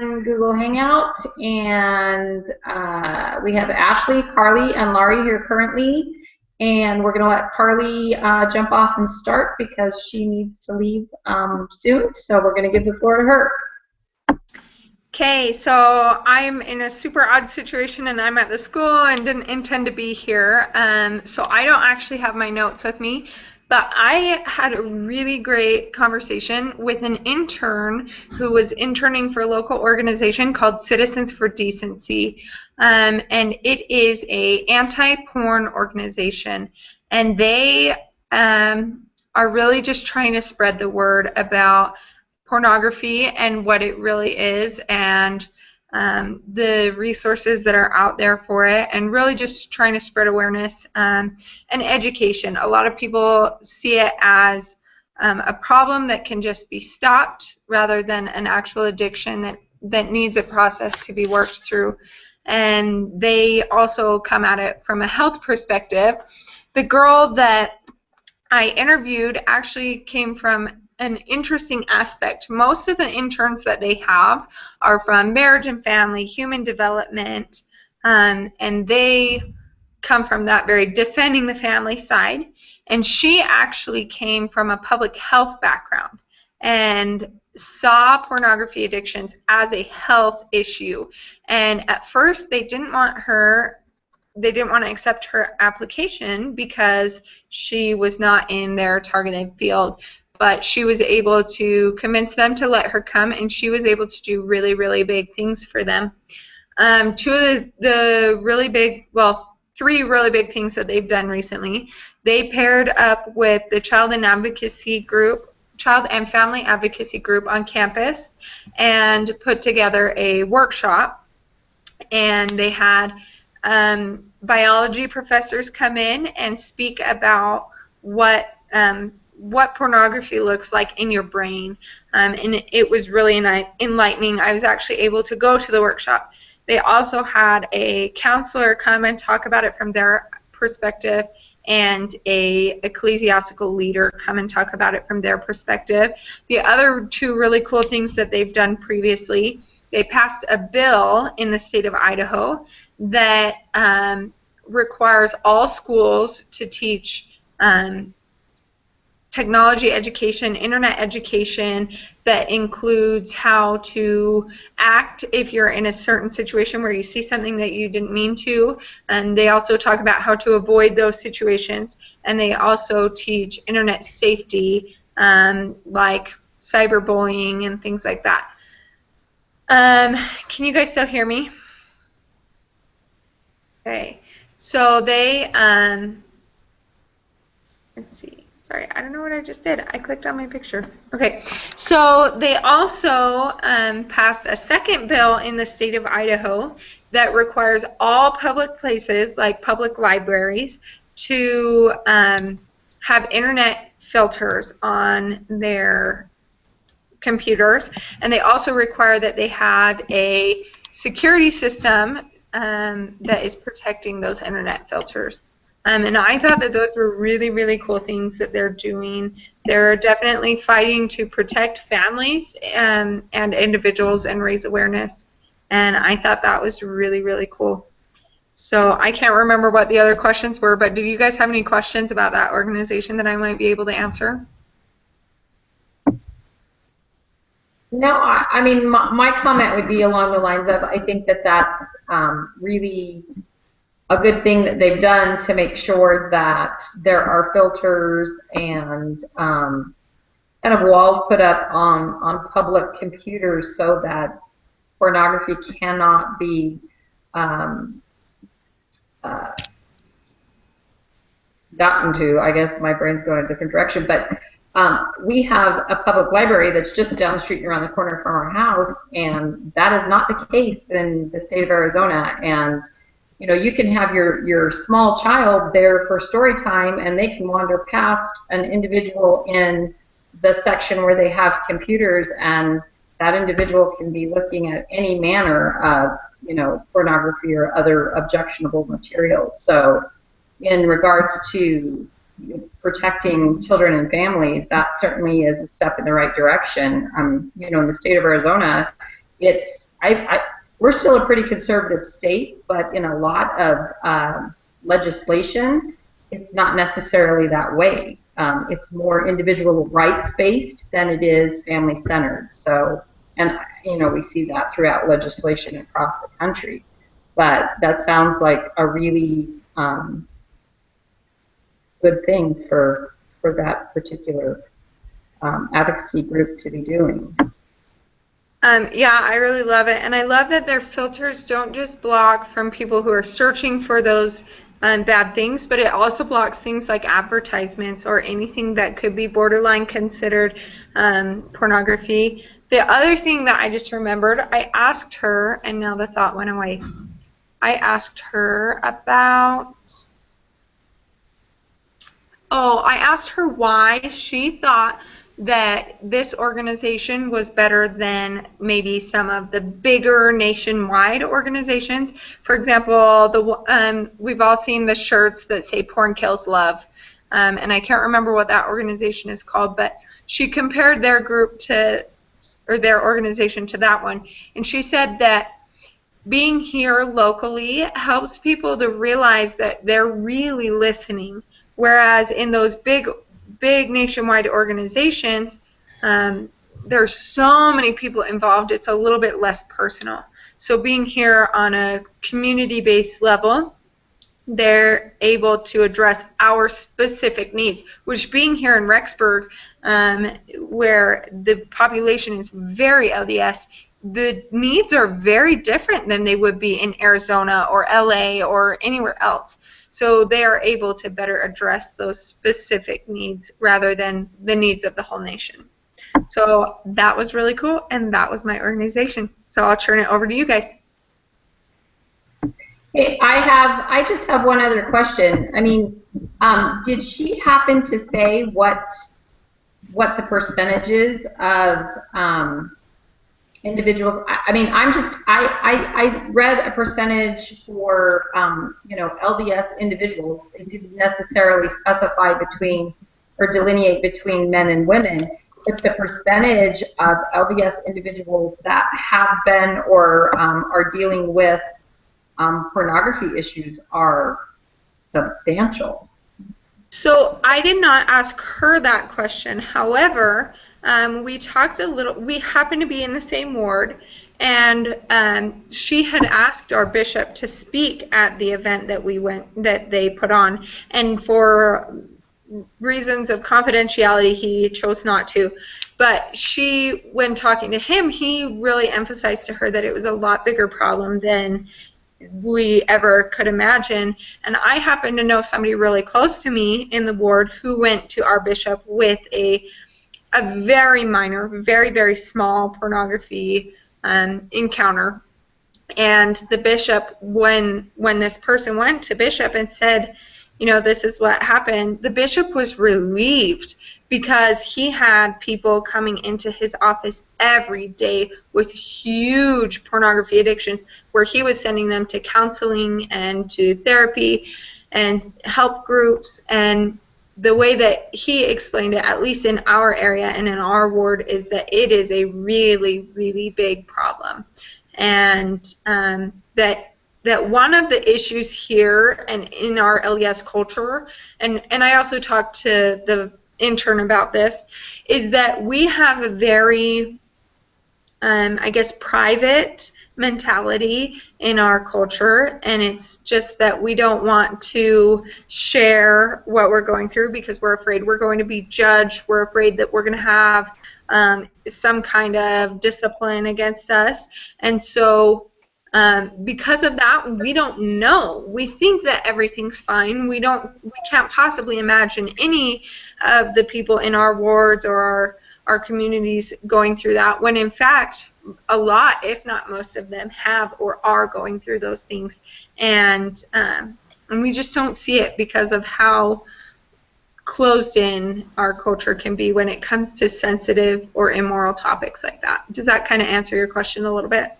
on Google Hangout, and we have Ashley, Carly, and Laurie here currently. And we're going to let Carly jump off and start because she needs to leave soon. So we're going to give the floor to her. Okay, so I'm in a super odd situation and I'm at the school and didn't intend to be here. So I don't actually have my notes with me, but I had a really great conversation with an intern who was interning for a local organization called Citizens for Decency. And it is a anti-porn organization. And they are really just trying to spread the word about pornography and what it really is, and the resources that are out there for it, and really just trying to spread awareness and education. A lot of people see it as a problem that can just be stopped rather than an actual addiction that needs a process to be worked through. And they also come at it from a health perspective. The girl that I interviewed actually came from an interesting aspect. Most of the interns that they have are from marriage and family, human development, and they come from that very defending the family side. And she actually came from a public health background and saw pornography addictions as a health issue. And at first they didn't want to accept her application because she was not in their targeted field. But she was able to convince them to let her come, and she was able to do really, really big things for them. Two of the really big, well, three really big things that they've done recently. They paired up with the Child and Family Advocacy Group on campus and put together a workshop. And they had biology professors come in and speak about what pornography looks like in your brain, and it was really enlightening. I was actually able to go to the workshop. They also had a counselor come and talk about it from their perspective, and a ecclesiastical leader come and talk about it from their perspective. The other two really cool things that they've done previously, they passed a bill in the state of Idaho that requires all schools to teach technology education, internet education, that includes how to act if you're in a certain situation where you see something that you didn't mean to. And they also talk about how to avoid those situations. And they also teach internet safety, like cyberbullying and things like that. Can you guys still hear me? Okay. So they, let's see. Sorry, I don't know what I just did. I clicked on my picture. Okay, so they also passed a second bill in the state of Idaho that requires all public places, like public libraries, to have internet filters on their computers. And they also require that they have a security system that is protecting those internet filters. And I thought that those were really, really cool things that they're doing. They're definitely fighting to protect families and individuals and raise awareness. And I thought that was really, really cool. So I can't remember what the other questions were, but do you guys have any questions about that organization that I might be able to answer? No, I mean, my comment would be along the lines of, I think that that's really a good thing that they've done to make sure that there are filters and kind of walls put up on public computers so that pornography cannot be gotten to. I guess my brain's going a different direction, but we have a public library that's just down the street and around the corner from our house, and that is not the case in the state of Arizona. And you know, you can have your small child there for story time, and they can wander past an individual in the section where they have computers, and that individual can be looking at any manner of, you know, pornography or other objectionable materials. So in regards to protecting children and families, that certainly is a step in the right direction. You know, in the state of Arizona, it's we're still a pretty conservative state, but in a lot of legislation, it's not necessarily that way. It's more individual rights based than it is family centered. So, and we see that throughout legislation across the country. But that sounds like a really good thing for that particular advocacy group to be doing. Yeah, I really love it. And I love that their filters don't just block from people who are searching for those bad things, but it also blocks things like advertisements or anything that could be borderline considered pornography. The other thing that I just remembered, I asked her, and now the thought went away. I asked her about... Oh, I asked her why she thought that this organization was better than maybe some of the bigger nationwide organizations. For example, we've all seen the shirts that say "Porn Kills Love," and I can't remember what that organization is called, but she compared their group or their organization to that one, and she said that being here locally helps people to realize that they're really listening, whereas in those big nationwide organizations, there's so many people involved, it's a little bit less personal. So being here on a community-based level, they're able to address our specific needs, which being here in Rexburg, where the population is very LDS, the needs are very different than they would be in Arizona or LA or anywhere else. So they are able to better address those specific needs rather than the needs of the whole nation. So that was really cool, and that was my organization. So I'll turn it over to you guys. Hey, I just have one other question. I mean, did she happen to say what the percentages of individuals? I mean, I read a percentage for LDS individuals. It didn't necessarily specify between or delineate between men and women, but the percentage of LDS individuals that have been or are dealing with pornography issues are substantial. So I did not ask her that question. However, we talked a little. We happened to be in the same ward, and she had asked our bishop to speak at the event that they put on, and for reasons of confidentiality, he chose not to. But when talking to him, he really emphasized to her that it was a lot bigger problem than we ever could imagine. And I happen to know somebody really close to me in the ward who went to our bishop with a very minor, very, very small pornography encounter. And the bishop, when this person went to bishop and said, this is what happened, the bishop was relieved because he had people coming into his office every day with huge pornography addictions where he was sending them to counseling and to therapy and help groups. And the way that he explained it, at least in our area and in our ward, is that it is a really, really big problem. And that one of the issues here and in our LDS culture, and I also talked to the intern about this, is that we have a very, private mentality in our culture, and it's just that we don't want to share what we're going through because we're afraid we're going to be judged, we're afraid that we're going to have some kind of discipline against us, and so because of that, we don't know. We think that everything's fine. We can't possibly imagine any of the people in our wards or our communities going through that, when in fact, a lot, if not most of them, have or are going through those things. And we just don't see it because of how closed in our culture can be when it comes to sensitive or immoral topics like that. Does that kind of answer your question a little bit?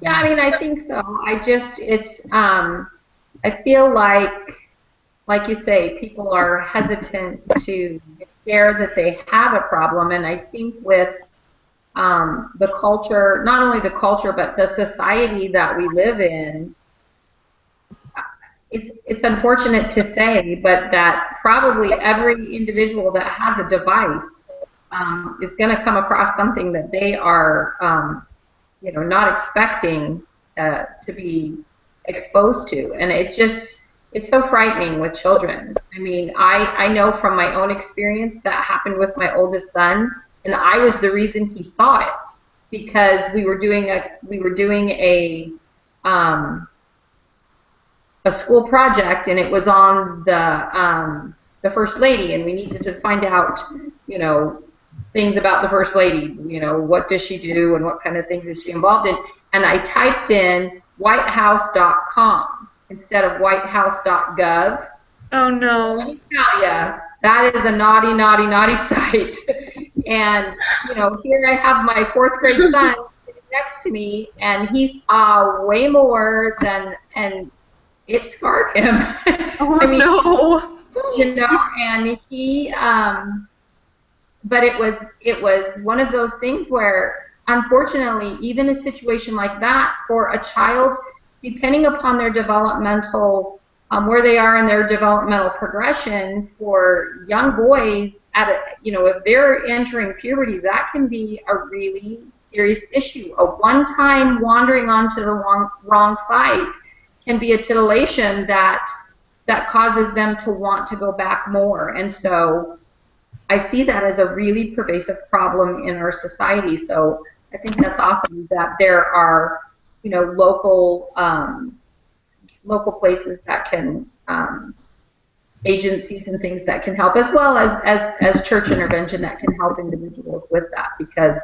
Yeah, I mean, I think so. I feel like you say, people are hesitant to share that they have a problem, and I think with the culture, not only the culture, but the society that we live in. It's unfortunate to say, but that probably every individual that has a device is going to come across something that they are, not expecting to be exposed to, and it's so frightening with children. I mean, I know from my own experience that happened with my oldest son, and I was the reason he saw it because we were doing a school project, and it was on the First Lady, and we needed to find out, things about the First Lady. What does she do, and what kind of things is she involved in? And I typed in whitehouse.com instead of whitehouse.gov. Oh Let no. me tell you, that is a naughty, naughty, naughty site. And here I have my fourth grade son sitting next to me, and he saw way more and it scarred him. Oh I mean, no. and he, but it was one of those things where, unfortunately, even a situation like that for a child, depending upon their developmental, where they are in their developmental progression, for young boys, if they're entering puberty, that can be a really serious issue. A one-time wandering onto the wrong site can be a titillation that causes them to want to go back more. And so I see that as a really pervasive problem in our society. So I think that's awesome that there are, local places that can, agencies and things that can help, as well as church intervention that can help individuals with that. Because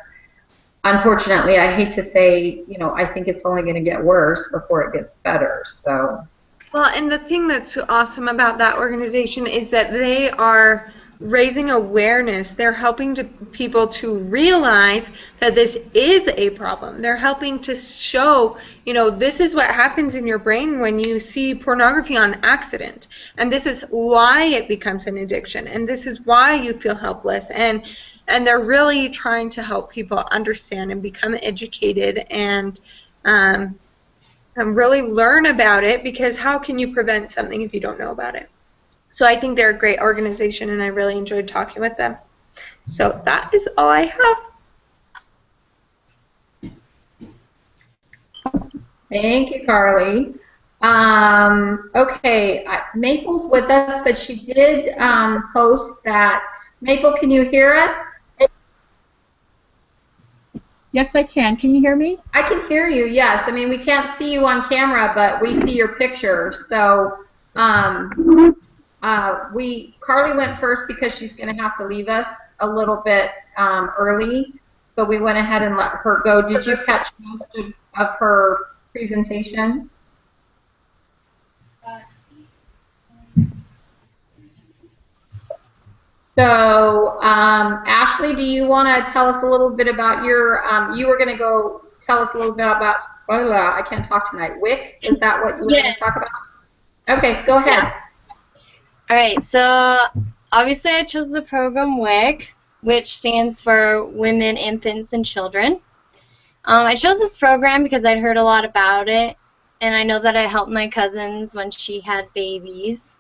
unfortunately, I hate to say, I think it's only going to get worse before it gets better. So. Well, and the thing that's so awesome about that organization is that they are raising awareness. They're helping people to realize that this is a problem. They're helping to show, this is what happens in your brain when you see pornography on accident. And this is why it becomes an addiction. And this is why you feel helpless. And they're really trying to help people understand and become educated and really learn about it, because how can you prevent something if you don't know about it? So I think they're a great organization, and I really enjoyed talking with them. So that is all I have. Thank you, Carly. Okay, Maple's with us, but she did post that. Maple, can you hear us? Yes, I can. Can you hear me? I can hear you, yes. I mean, we can't see you on camera, but we see your picture. So Carly went first because she's going to have to leave us a little bit early. So we went ahead and let her go. Did you catch most of her presentation? So, Ashley, do you want to tell us a little bit about your, you were going to go tell us a little bit about, I can't talk tonight, WIC? Is that what you were going to talk about? Okay, go ahead. Yeah. All right, so obviously I chose the program WIC, which stands for Women, Infants, and Children. I chose this program because I'd heard a lot about it, and I know that I helped my cousins when she had babies.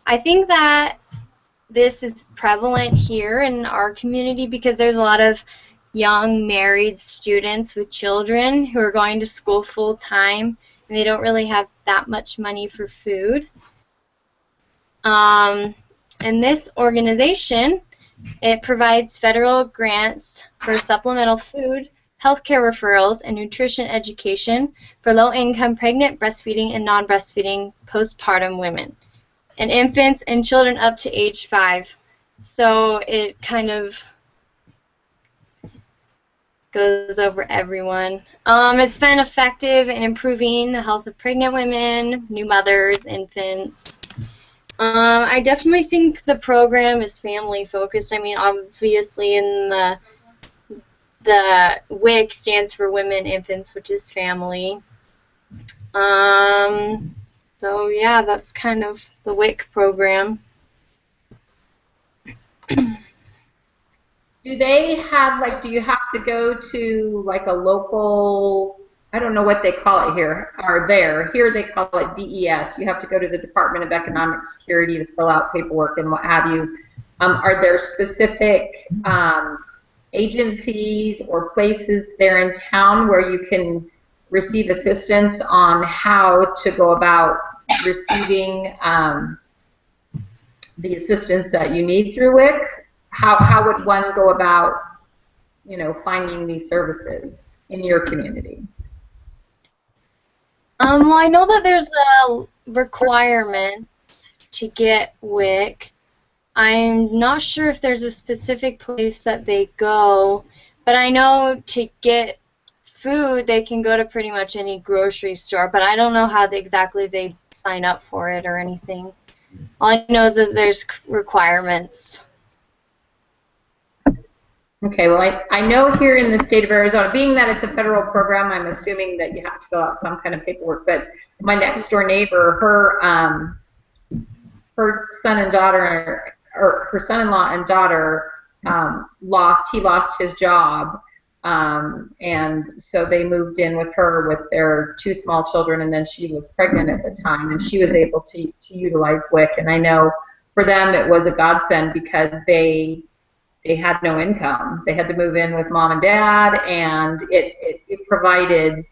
I think that this is prevalent here in our community because there's a lot of young married students with children who are going to school full time, and they don't really have that much money for food. And this organization, it provides federal grants for supplemental food, healthcare referrals, and nutrition education for low-income pregnant, breastfeeding, and non-breastfeeding postpartum women, and infants and children up to age 5. So it kind of goes over everyone. It's been effective in improving the health of pregnant women, new mothers, infants. I definitely think the program is family focused. I mean, obviously in the WIC stands for Women, Infants, which is family. So yeah, that's kind of the WIC program. Do they have, like, do you have to go to like a local, I don't know what they call it here, or there. Here they call it DES. You have to go to the Department of Economic Security to fill out paperwork and what have you. Are there specific agencies or places there in town where you can receive assistance on how to go about receiving the assistance that you need through WIC? How would one go about, finding these services in your community? Well, I know that there's requirements to get WIC. I'm not sure if there's a specific place that they go, but I know to get food they can go to pretty much any grocery store, but I don't know how exactly they sign up for it or anything. All I know is that there's requirements. Okay, well, I know here in the state of Arizona, being that it's a federal program, I'm assuming that you have to fill out some kind of paperwork, but my next door neighbor, her son and daughter, or her son-in-law and daughter, he lost his job, and so they moved in with her with their 2 small children, and then she was pregnant at the time, and she was able to utilize WIC, and I know for them it was a godsend because they had no income. They had to move in with mom and dad, and it provided,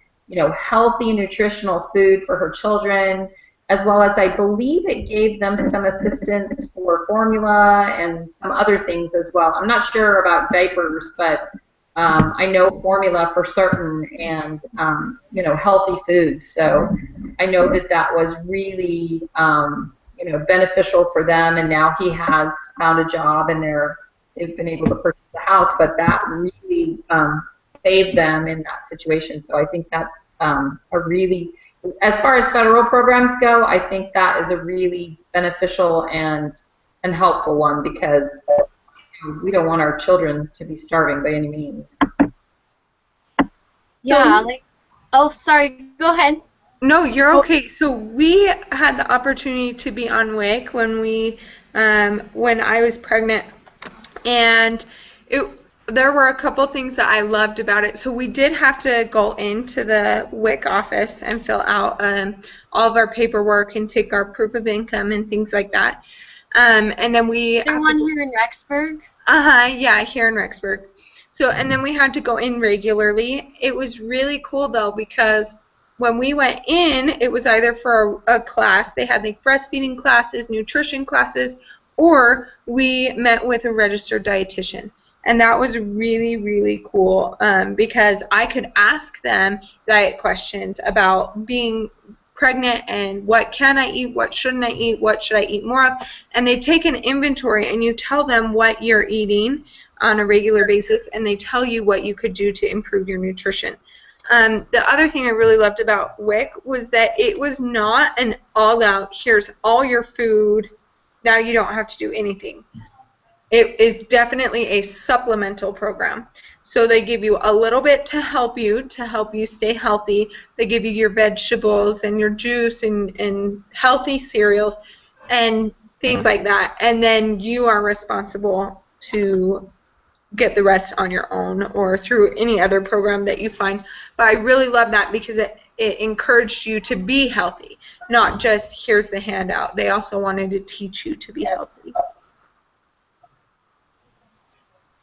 healthy, nutritional food for her children, as well as I believe it gave them some assistance for formula and some other things as well. I'm not sure about diapers, but I know formula for certain, and healthy food. So I know that was really beneficial for them, and now he has found a job and they've been able to purchase the house, but that really saved them in that situation. So I think that's a really, as far as federal programs go, I think that is a really beneficial and helpful one, because we don't want our children to be starving by any means. Yeah, oh, sorry, go ahead. No, you're okay. So we had the opportunity to be on WIC when I was pregnant, and there were a couple things that I loved about it. So we did have to go into the WIC office and fill out all of our paperwork and take our proof of income and things like that. And then Is there one here in Rexburg? Yeah, here in Rexburg. So, and then we had to go in regularly. It was really cool though, because when we went in, it was either for a class. They had like breastfeeding classes, nutrition classes, or we met with a registered dietitian. And that was really, really cool, because I could ask them diet questions about being pregnant and what can I eat, what shouldn't I eat, what should I eat more of. And they take an inventory and you tell them what you're eating on a regular basis, and they tell you what you could do to improve your nutrition. The other thing I really loved about WIC was that it was not an all-out, here's all your food, now you don't have to do anything. It is definitely a supplemental program. So they give you a little bit to help you stay healthy. They give you your vegetables and your juice and healthy cereals and things like that. And then you are responsible to get the rest on your own or through any other program that you find. But I really love that because it encouraged you to be healthy, not just here's the handout. They also wanted to teach you to be healthy.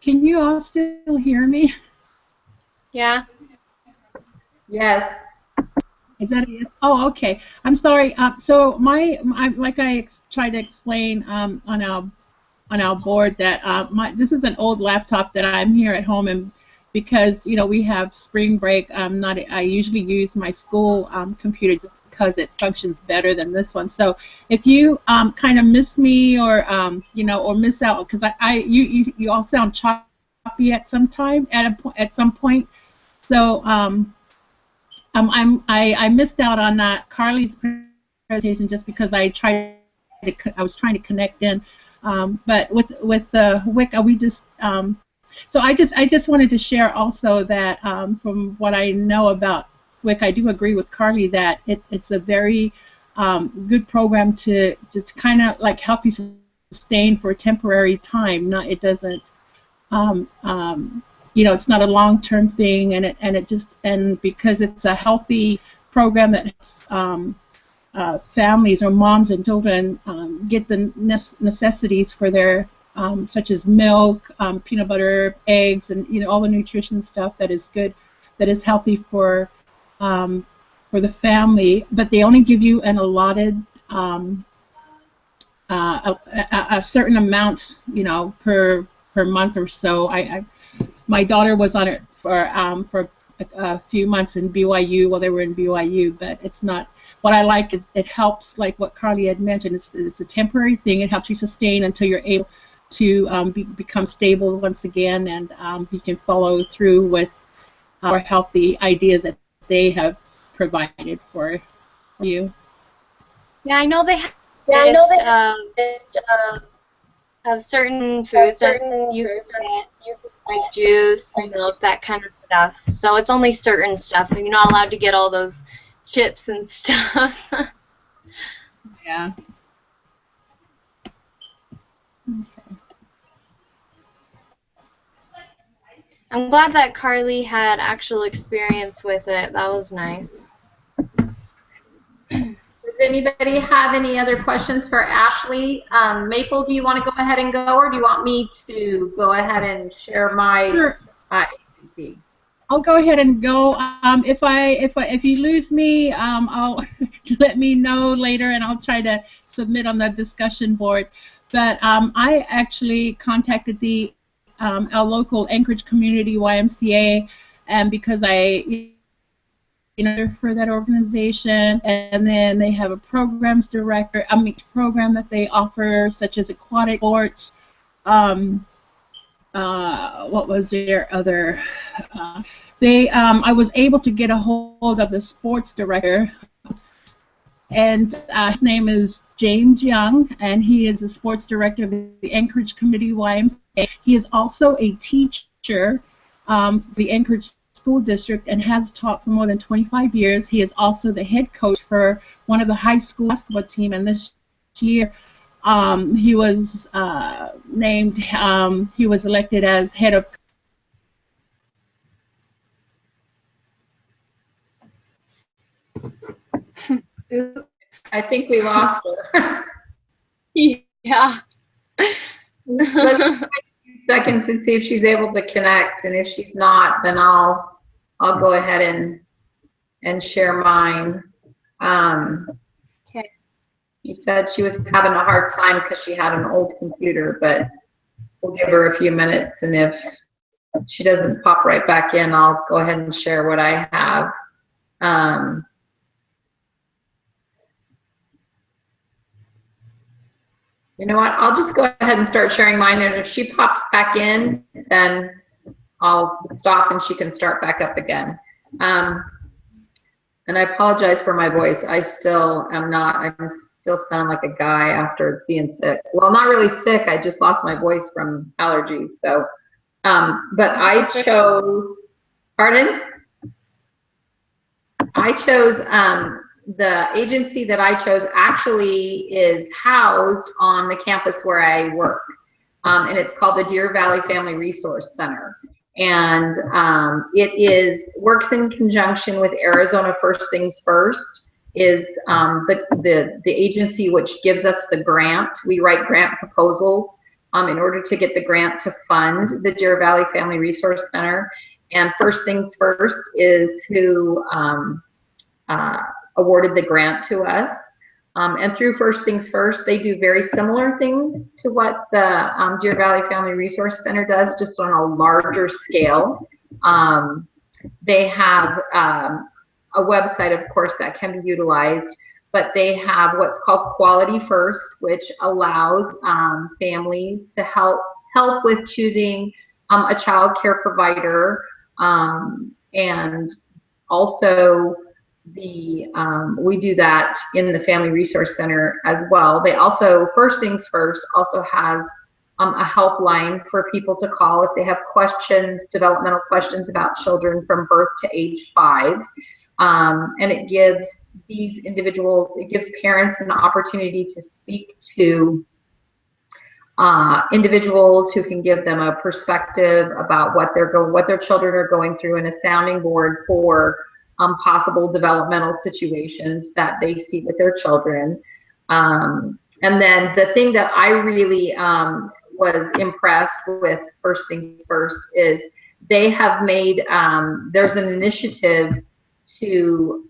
Can you all still hear me? Yeah. Yes. Is that it? Oh, okay. I'm sorry. So like I tried to explain on our board that this is an old laptop that I'm here at home, and because we have spring break, I usually use my school computer just because it functions better than this one. So if you kind of miss me or or miss out, because you all sound choppy at some point. So I missed out on that Carly's presentation just because I was trying to connect in. But with the WIC, we just so I just wanted to share also that from what I know about WIC, I do agree with Carly that it's a very good program to just kind of like help you sustain for a temporary time. It doesn't it's not a long-term thing, and because it's a healthy program that helps families or moms and children get the necessities for their such as milk, peanut butter, eggs, and all the nutrition stuff that is good, that is healthy for the family. But they only give you an allotted a certain amount, per month or so. My daughter was on it for a few months in BYU while they were in BYU, but it's not. What I like is it helps, like what Carly had mentioned. It's a temporary thing. It helps you sustain until you're able to become stable once again, and you can follow through with our healthy ideas that they have provided for you. Yeah, I know they have of certain foods that you can get, like juice, milk, that kind of stuff. So it's only certain stuff. You're not allowed to get all those chips and stuff. Yeah. I'm glad that Carly had actual experience with it. That was nice. Does anybody have any other questions for Ashley? Maple, do you want to go ahead and go, or do you want me to go ahead and share my Sure. agency? I'll go ahead and go. If you lose me, I'll let me know later, and I'll try to submit on the discussion board. But I actually contacted our local Anchorage Community YMCA, and because for that organization, and then they have a programs director, program that they offer, such as aquatic sports. What was their other? I was able to get a hold of the sports director, and his name is James Young, and he is the sports director of the Anchorage Community YMCA. He is also a teacher for the Anchorage School District and has taught for more than 25 years. He is also the head coach for one of the high school basketball team, and this year he was named. He was elected as head of. I think we lost her. Yeah. Let's take a few seconds and see if she's able to connect, and if she's not, then I'll go ahead and share mine. Okay. She said she was having a hard time because she had an old computer, but we'll give her a few minutes, and if she doesn't pop right back in, I'll go ahead and share what I have. You know what? I'll just go ahead and start sharing mine, and if she pops back in, then I'll stop and she can start back up again. And I apologize for my voice. I still am not. I still sound like a guy after being sick. Well, not really sick. I just lost my voice from allergies. So, but I chose. Pardon? I chose. The agency that I chose actually is housed on the campus where I work, and it's called the Deer Valley Family Resource Center, and it works in conjunction with Arizona First Things First, is the agency which gives us the grant. We write grant proposals in order to get the grant to fund the Deer Valley Family Resource Center, and First Things First is who awarded the grant to us. And through First Things First, they do very similar things to what the Deer Valley Family Resource Center does, just on a larger scale. They have a website, of course, that can be utilized, but they have what's called Quality First, which allows families to help with choosing a child care provider, and also we do that in the Family Resource Center as well. They also, First Things First also has a helpline for people to call if they have questions, developmental questions about children from birth to age 5. And it gives these individuals, it gives parents an opportunity to speak to individuals who can give them a perspective about what their children are going through, and a sounding board for possible developmental situations that they see with their children. And then the thing that I really was impressed with First Things First is they have made, there's an initiative to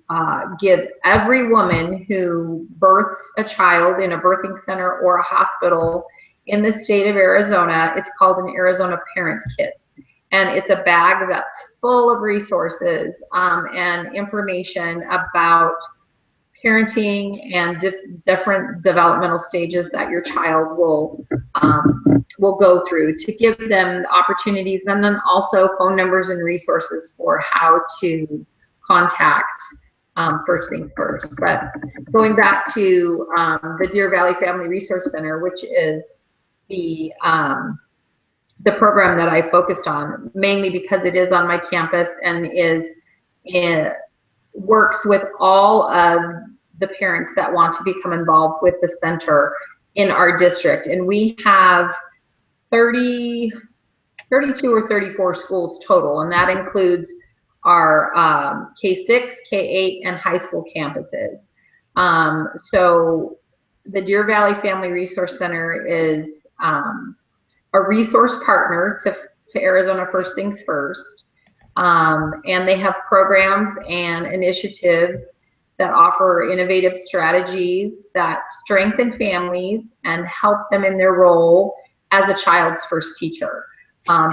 give every woman who births a child in a birthing center or a hospital in the state of Arizona, it's called an Arizona Parent Kit. And it's a bag that's full of resources and information about parenting and different developmental stages that your child will go through, to give them opportunities, and then also phone numbers and resources for how to contact First Things First. But going back to the Deer Valley Family Resource Center, which is the program that I focused on, mainly because it is on my campus and works with all of the parents that want to become involved with the center in our district. And we have 32 or 34 schools total, and that includes our K-6, K-8, and high school campuses. So the Deer Valley Family Resource Center is a resource partner to Arizona First Things First, and they have programs and initiatives that offer innovative strategies that strengthen families and help them in their role as a child's first teacher,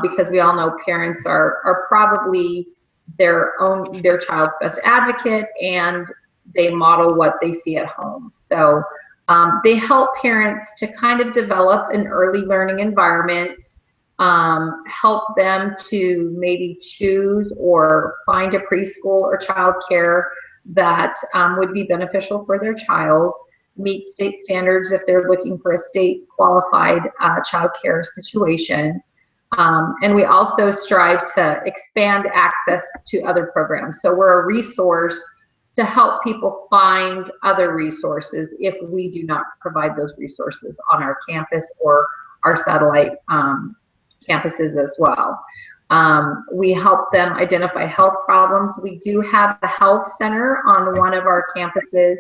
because we all know parents are probably their child's best advocate, and they model what they see at home. So they help parents to kind of develop an early learning environment, help them to maybe choose or find a preschool or childcare that would be beneficial for their child, meet state standards if they're looking for a state qualified childcare situation. And we also strive to expand access to other programs. So we're a resource to help people find other resources if we do not provide those resources on our campus or our satellite campuses as well. We help them identify health problems. We do have a health center on one of our campuses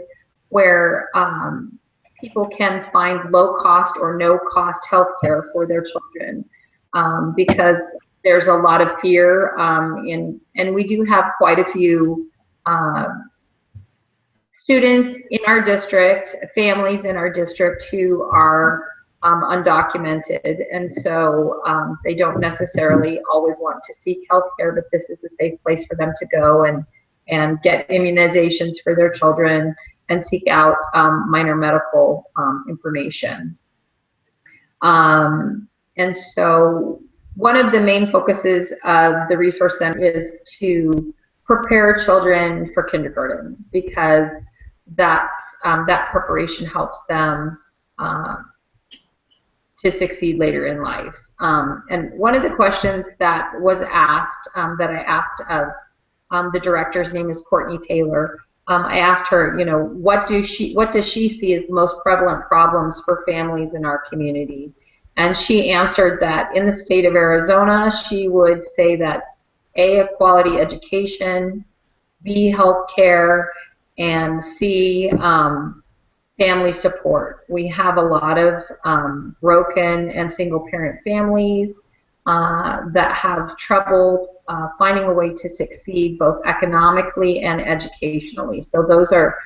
where people can find low cost or no cost health care for their children, because there's a lot of fear and we do have quite a few students in our district, families in our district who are undocumented, and so they don't necessarily always want to seek health care, but this is a safe place for them to go and get immunizations for their children and seek out minor medical information. And so one of the main focuses of the Resource Center is to prepare children for kindergarten, because that preparation helps them to succeed later in life. And one of the questions that was asked, that I asked of the director's name is Courtney Taylor. I asked her, you know, what does she see as the most prevalent problems for families in our community? And she answered that in the state of Arizona, she would say that A, quality education, B, health care, and C, family support. We have a lot of broken and single parent families that have trouble finding a way to succeed both economically and educationally. So those are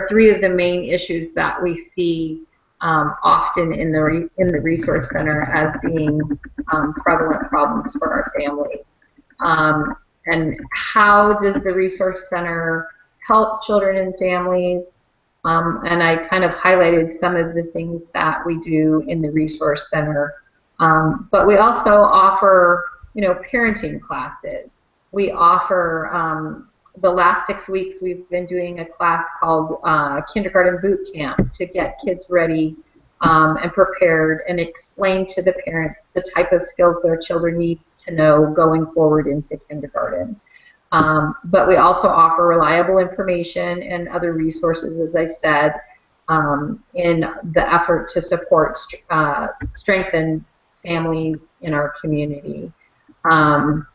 three of the main issues that we see often in the Resource Center as being prevalent problems for our family. And how does the Resource Center help children and families? And I kind of highlighted some of the things that we do in the Resource Center. But we also offer, you know, parenting classes. We offer, the last 6 weeks we've been doing a class called Kindergarten Boot Camp to get kids ready and prepared and explain to the parents the type of skills their children need to know going forward into kindergarten. But we also offer reliable information and other resources, as I said. in the effort to support strengthen families in our community. And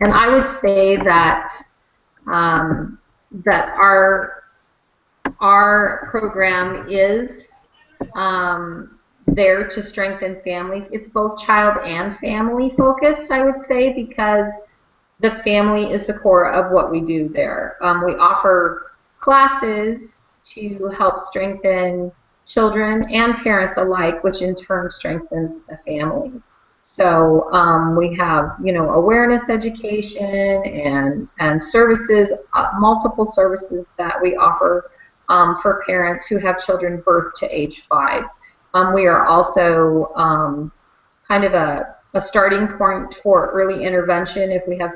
I would say that that our program is there to strengthen families. It's both child and family focused, I would say, because the family is the core of what we do there. We offer classes to help strengthen children and parents alike, which in turn strengthens the family. So we have, awareness education and services, multiple services that we offer for parents who have children birth to age 5. We are also kind of a starting point for early intervention. If we have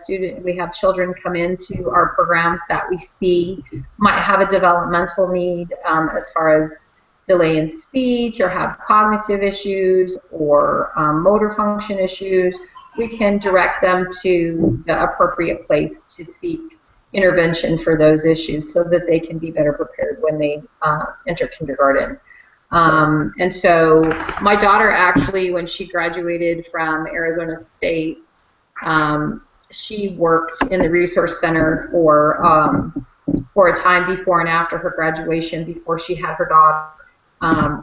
children come into our programs that we see might have a developmental need as far as delay in speech or have cognitive issues or motor function issues, we can direct them to the appropriate place to seek intervention for those issues so that they can be better prepared when they enter kindergarten. And so my daughter actually, when she graduated from Arizona State, she worked in the Resource Center for a time before and after her graduation, before she had her daughter.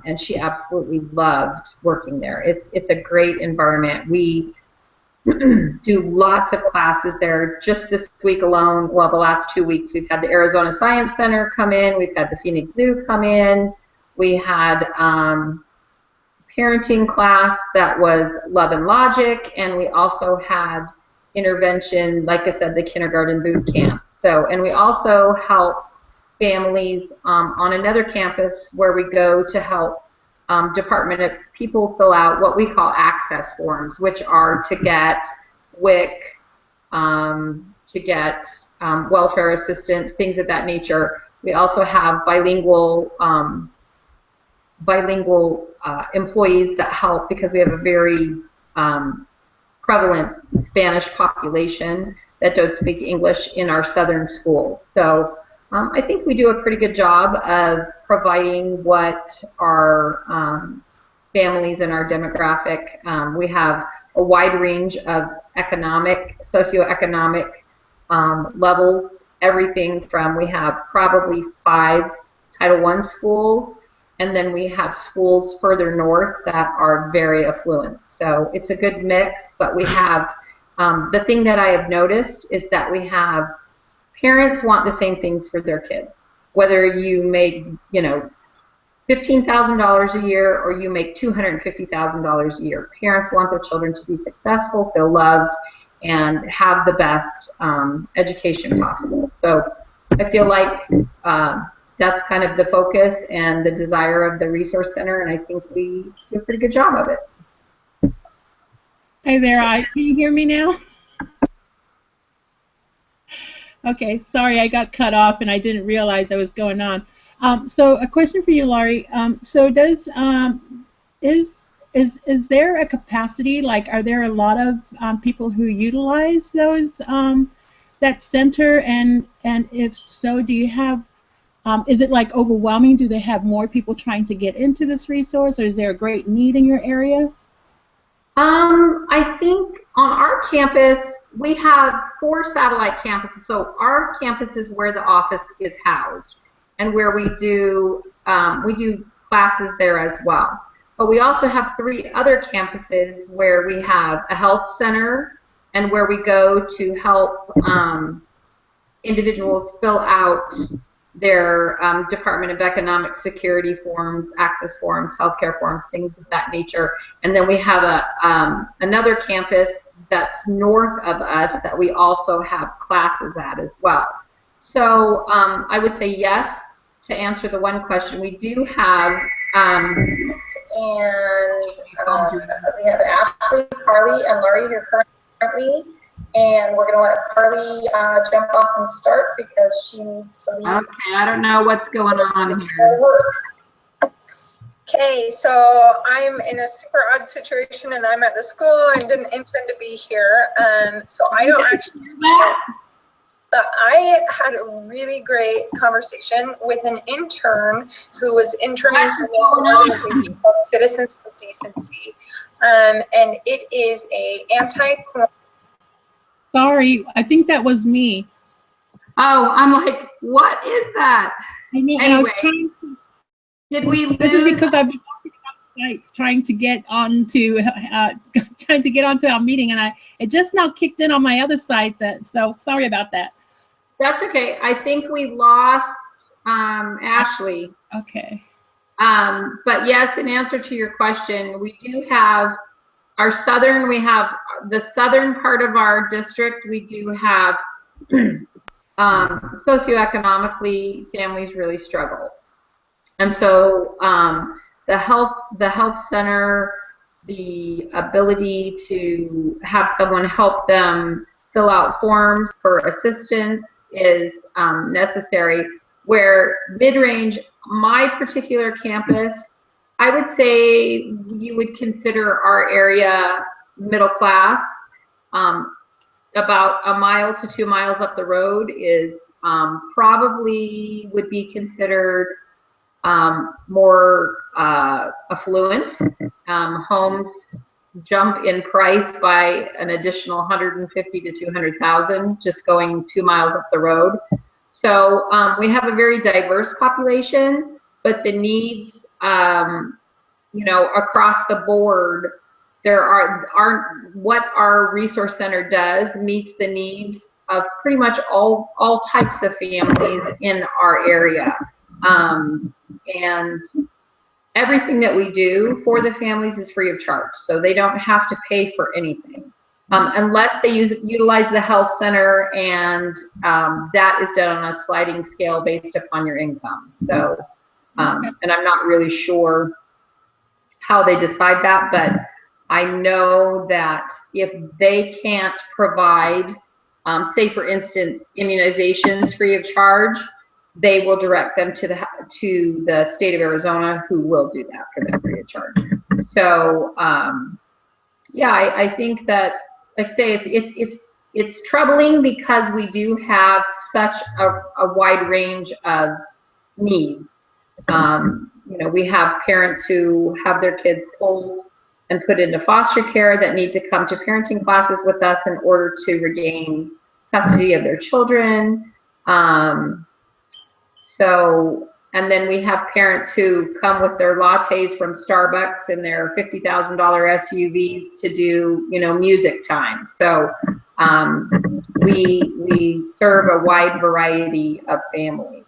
And she absolutely loved working there. It's a great environment. We do lots of classes there. Just this week alone, well, the last 2 weeks, we've had the Arizona Science Center come in. We've had the Phoenix Zoo come in. We had parenting class that was Love and Logic, and we also had intervention, like I said, the kindergarten boot camp. So, and we also help families on another campus where we go to help Department of People fill out what we call access forms, which are to get WIC, to get welfare assistance, things of that nature. We also have bilingual employees that help because we have a very prevalent Spanish population that don't speak English in our southern schools. So I think we do a pretty good job of providing what our families and our demographic. We have a wide range of socioeconomic levels, everything from, we have probably 5 Title I schools, and then we have schools further north that are very affluent. So it's a good mix, but we have, the thing that I have noticed is that we have parents want the same things for their kids. Whether you make, $15,000 a year or you make $250,000 a year, parents want their children to be successful, feel loved, and have the best education possible. So I feel like that's kind of the focus and the desire of the Resource Center, and I think we do a pretty good job of it. Hey there, can you hear me now? Okay, sorry, I got cut off and I didn't realize I was going on. So a question for you, Laurie. So does is there a capacity? Like, are there a lot of people who utilize those that center? And if so, do you have? Is it like overwhelming? Do they have more people trying to get into this resource, or is there a great need in your area? I think on our campus, we have 4 satellite campuses. So our campus is where the office is housed and where we do classes there as well. But we also have 3 other campuses where we have a health center and where we go to help individuals fill out their Department of Economic Security forms, access forms, healthcare forms, things of that nature. And then we have another campus that's north of us that we also have classes at as well. So I would say yes to answer the one question. We do have, we have Ashley, Carly, and Laurie here currently. And we're going to let Carly jump off and start because she needs to leave. Okay, I don't know what's going on here. Okay, so I'm in a super odd situation and I'm at the school and didn't intend to be here. So I don't actually know, but But I had a really great conversation with an intern who was interning for an organization called Citizens for Decency. And it is a anti-porn. Sorry, I think that was me. Oh, I'm like, what is that? I know, and I was trying to. Did we lose? This is because I've been walking about sites trying to get onto our meeting, and it just now kicked in on my other side. So sorry about that. That's okay. I think we lost Ashley. Okay. But yes, in answer to your question, we do have we have the southern part of our district, we do have socioeconomically, families really struggle. And so the health center, the ability to have someone help them fill out forms for assistance is necessary. Where mid-range, my particular campus, I would say you would consider our area middle class. About a mile to 2 miles up the road is probably would be considered more affluent. Homes jump in price by an additional 150 to 200,000 just going 2 miles up the road. So we have a very diverse population, but the needs, across the board, what our resource center does meets the needs of pretty much all types of families in our area. And everything that we do for the families is free of charge, so they don't have to pay for anything. Unless they utilize the health center, and that is done on a sliding scale based upon your income. So, and I'm not really sure how they decide that, but I know that if they can't provide, say for instance, immunizations free of charge, they will direct them to the state of Arizona, who will do that for them free of charge. So, yeah, I think that, like I say, it's troubling because we do have such a wide range of needs. We have parents who have their kids pulled and put into foster care that need to come to parenting classes with us in order to regain custody of their children. And then we have parents who come with their lattes from Starbucks and their $50,000 SUVs to do, music time. So we serve a wide variety of families.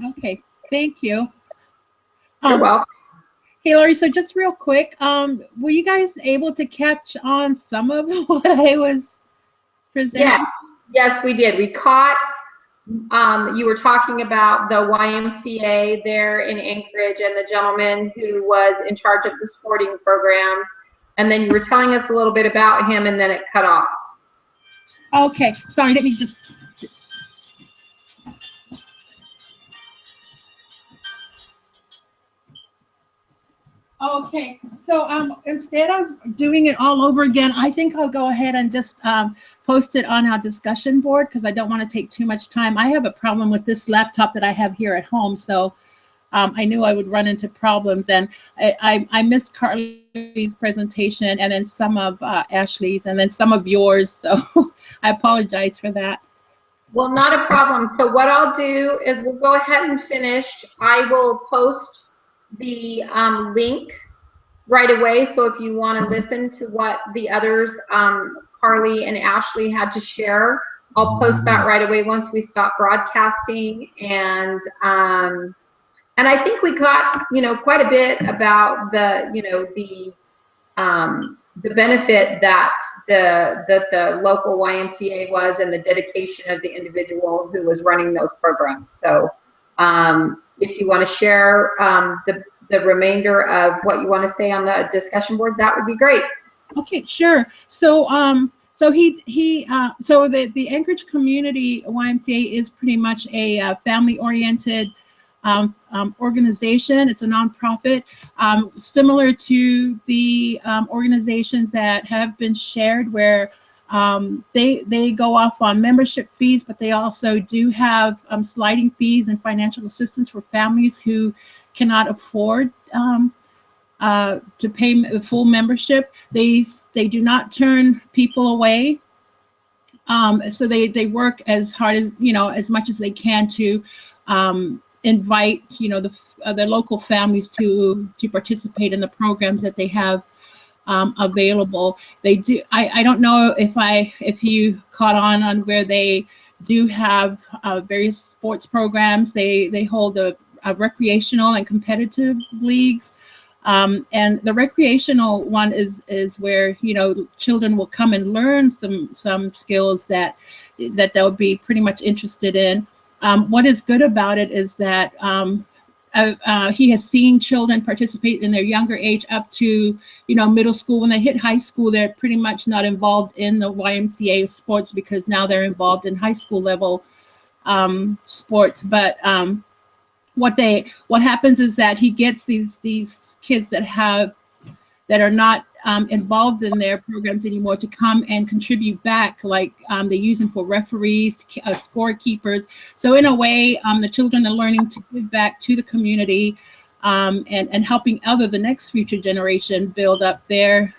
Okay, thank you. You're welcome. Hey, Lori, so just real quick, were you guys able to catch on some of what I was presenting? Yeah. Yes, we did. We caught, you were talking about the YMCA there in Anchorage and the gentleman who was in charge of the sporting programs. And then you were telling us a little bit about him, and then it cut off. Okay, sorry, let me just... Okay, so instead of doing it all over again, I think I'll go ahead and just post it on our discussion board, because I don't want to take too much time. I have a problem with this laptop that I have here at home, so I knew I would run into problems. And I missed Carly's presentation, and then some of Ashley's, and then some of yours, so I apologize for that. Well, not a problem. So what I'll do is we'll go ahead and finish. I will post the link right away, so if you want to listen to what the others, Carly and Ashley, had to share, I'll post that right away once we stop broadcasting. And I think we got quite a bit about the benefit that the local YMCA was, and the dedication of the individual who was running those programs. So if you want to share the remainder of what you want to say on the discussion board, that would be great. Okay, sure. So so the Anchorage Community YMCA is pretty much a family-oriented organization. It's a nonprofit, similar to the organizations that have been shared, where They go off on membership fees, but they also do have sliding fees and financial assistance for families who cannot afford to pay the full membership. They do not turn people away. So they work as hard as, as much as they can to invite, the local families to participate in the programs that they have available. They do. I don't know if you caught on where they do have various sports programs. They hold a recreational and competitive leagues. And the recreational one is where, children will come and learn some skills that they'll be pretty much interested in. What is good about it is that he has seen children participate in their younger age up to, middle school. When they hit high school, they're pretty much not involved in the YMCA sports because now they're involved in high school level sports. But what happens is that he gets these kids that are not involved in their programs anymore to come and contribute back, like they use them for referees, scorekeepers. So in a way, the children are learning to give back to the community and helping the next future generation build up their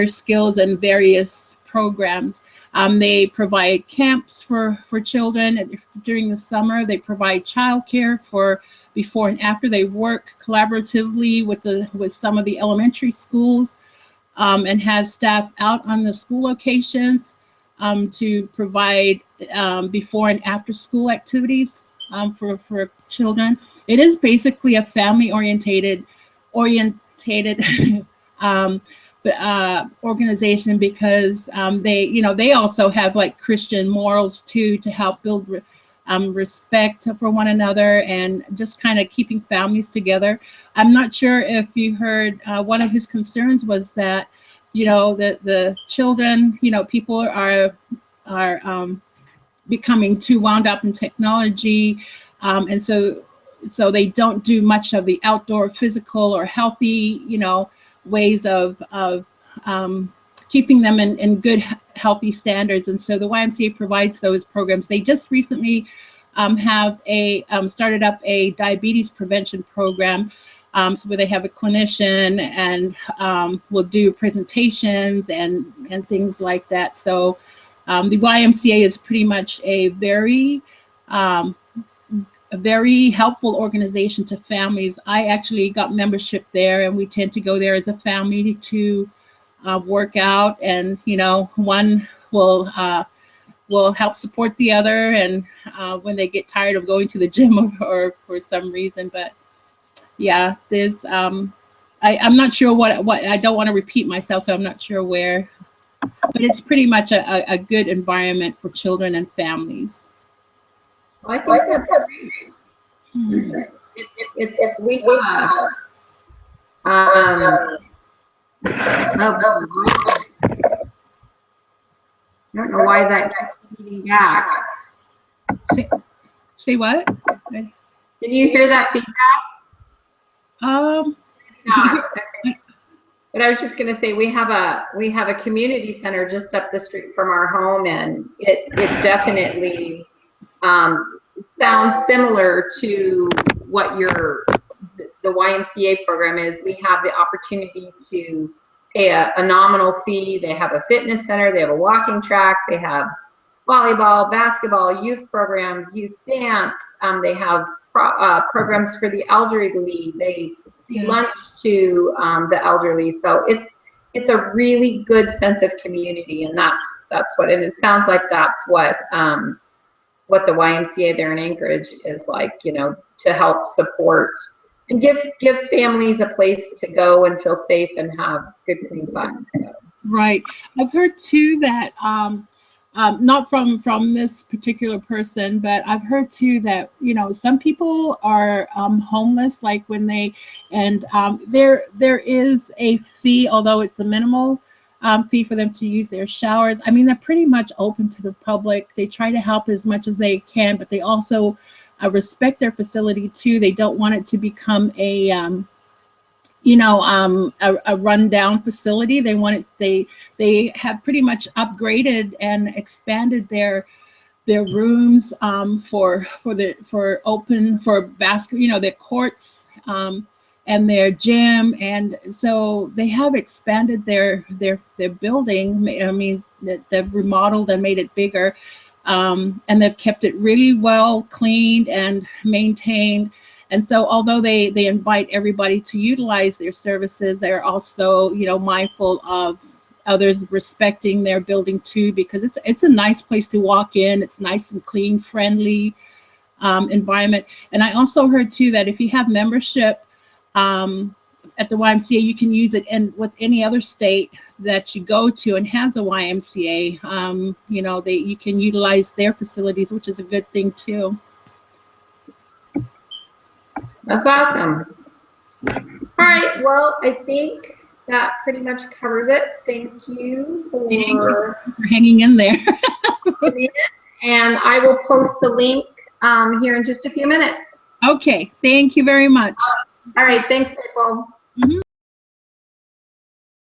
skills and various programs. They provide camps for children during the summer. They provide childcare for before and after. They work collaboratively with some of the elementary schools and have staff out on the school locations to provide before and after school activities for children. It is basically a family orientated organization because they also have like Christian morals too, to help build respect for one another and just kind of keeping families together. I'm not sure if you heard one of his concerns was that the children, people are becoming too wound up in technology, and so they don't do much of the outdoor physical or healthy ways of keeping them in good, healthy standards. And so the YMCA provides those programs. They just recently have started up a diabetes prevention program, so where they have a clinician and will do presentations and things like that. So the YMCA is pretty much a very helpful organization to families. I actually got membership there, and we tend to go there as a family to work out, and one will help support the other, and when they get tired of going to the gym or for some reason. But yeah, there's I'm not sure what I don't want to repeat myself, so I'm not sure where, but it's pretty much a good environment for children and families. I think that's great. If we have I don't know why that keeps feeding back. Say what? Can you hear that feedback? But I was just going to say we have a community center just up the street from our home, and it definitely sounds similar to what the YMCA program is. We have the opportunity to pay a nominal fee. They have a fitness center, they have a walking track, they have volleyball, basketball, youth programs, youth dance. They have programs for the elderly. They see lunch to the elderly. So it's a really good sense of community, and that's what it sounds like. That's what the YMCA there in Anchorage is like, to help support and give families a place to go and feel safe and have good, clean fun. So. Right. I've heard too that not from this particular person, but I've heard too that some people are homeless, like when there is a fee, although it's a minimal fee for them to use their showers. I mean, they're pretty much open to the public. They try to help as much as they can, but they also respect their facility too. They don't want it to become a you know, a rundown facility. They wanted, they have pretty much upgraded and expanded their rooms for basket, you know, their courts, and their gym, and so they have expanded their building. I mean, they've remodeled and made it bigger, and they've kept it really well cleaned and maintained. And so, although they invite everybody to utilize their services, they're also, you know, mindful of others respecting their building too, because it's a nice place to walk in. It's nice and clean, friendly environment. And I also heard too that if you have membership at the YMCA, you can use it in with any other state that you go to and has a YMCA. You know, you can utilize their facilities, which is a good thing too. That's awesome. All right, well, I think that pretty much covers it. Thank you for hanging in there. And I will post the link here in just a few minutes. Okay, thank you very much. All right, thanks, people.